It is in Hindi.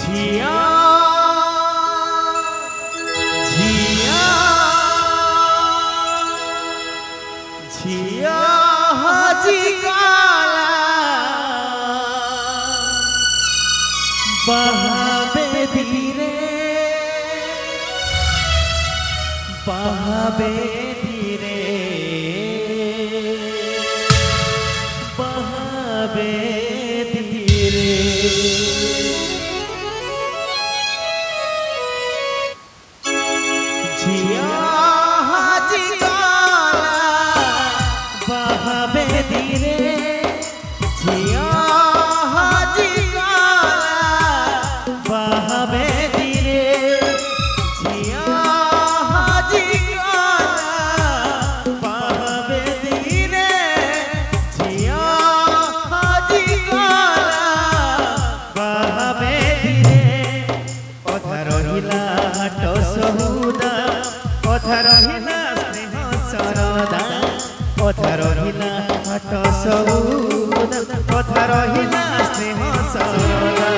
झिया झिया झिया हाजी काला बहावे धीरे बहावे धीरे बहावे धीरे झिया हाजी काला बहावे धीरे झिया हाजी काला बहावे धीरे झिया हाजी काला बहावे धीरे झिया हाजी काला बहावे धीरे कथा रहिला हाट सहुदा कथा रहिला स्नेह सरदा कथा रहिला हाट सहुदा कथा रहिला स्नेह सरदा